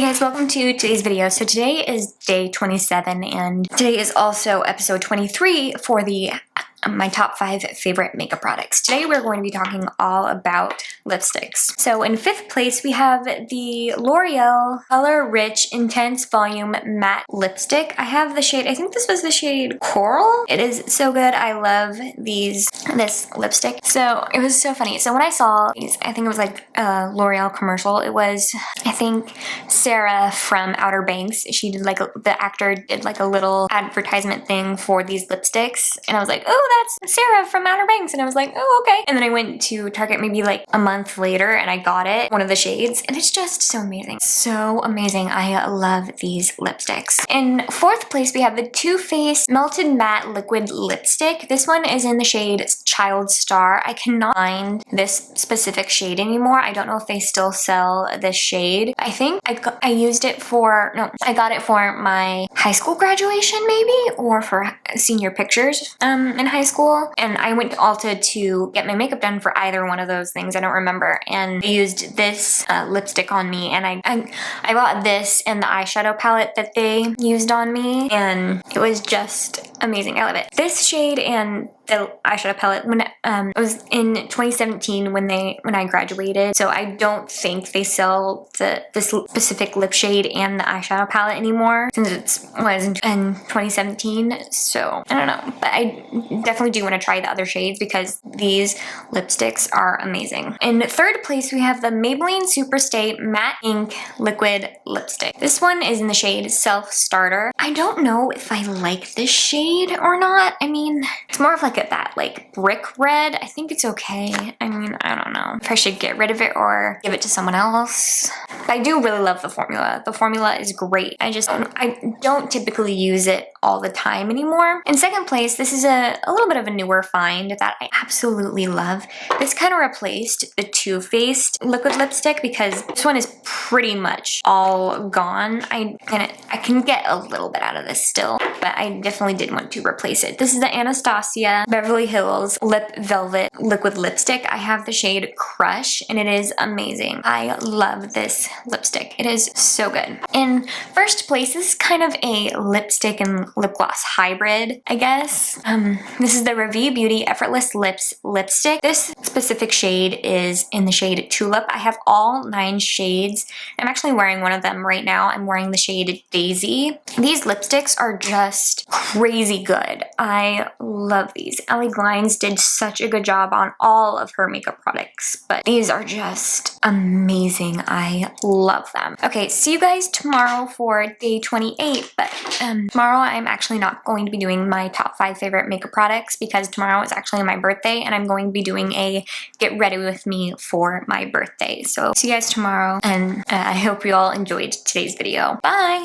guys, welcome to today's video. So today is day 27 and today is also episode 23 for my top 5 favorite makeup products. Today we're going to be talking all about lipsticks. So in 5th place we have the L'Oreal Color Rich Intense Volume Matte Lipstick. I have the shade, I think this was the shade Coral. It is so good. I love this lipstick. So it was so funny. So when I saw these, I think it was like a L'Oreal commercial. It was, I think, Sarah from Outer Banks. She did like, the actor did like a little advertisement thing for these lipsticks. And I was like, oh, that's Sarah from Outer Banks. And I was like, oh, okay. And then I went to Target maybe like a month later and I got it, one of the shades, and it's just so amazing. So amazing. I love these lipsticks. In 4th place, we have the Too Faced Melted Matte Liquid Lipstick. This one is in the shade Child Star. I cannot find this specific shade anymore. I don't know if they still sell this shade. I think I got it for my high school graduation maybe, or for senior pictures in high school. And I went to Ulta to get my makeup done for either one of those things. I don't remember. And they used this lipstick on me, and I bought this and the eyeshadow palette that they used on me, and it was just amazing. I love it. This shade and the eyeshadow palette, when it was in 2017 when I graduated, so I don't think they sell this specific lip shade and the eyeshadow palette anymore since it was in 2017. So I don't know, but I definitely do want to try the other shades because these lipsticks are amazing. In 3rd place, we have the Maybelline Superstay Matte Ink Liquid Lipstick. This one is in the shade Self Starter. I don't know if I like this shade or not. I mean, it's more of like that like brick red. I think it's okay. I mean, I don't know if I should get rid of it or give it to someone else. But I do really love the formula. The formula is great. I don't typically use it all the time anymore. In 2nd place, this is a little bit of a newer find that I absolutely love. This kind of replaced the Too Faced liquid lipstick because this one is pretty much all gone. I can get a little bit out of this still, but I definitely did want to replace it. This is the Anastasia Beverly Hills Lip Velvet Liquid Lipstick. I have the shade Crush, and it is amazing. I love this lipstick. It is so good. In 1st place, this is kind of a lipstick and lip gloss hybrid, I guess. This is the Ravie Beauty Effortless Lips Lipstick. This specific shade is in the shade Tulip. I have all 9 shades. I'm actually wearing one of them right now. I'm wearing the shade Daisy. These lipsticks are just crazy good. I love these. Ellie Glines did such a good job on all of her makeup products, but these are just amazing. I love them. Okay, see you guys tomorrow for day 28, but tomorrow I'm actually not going to be doing my top 5 favorite makeup products because tomorrow is actually my birthday and I'm going to be doing a get ready with me for my birthday. So see you guys tomorrow, and I hope you all enjoyed today's video. Bye!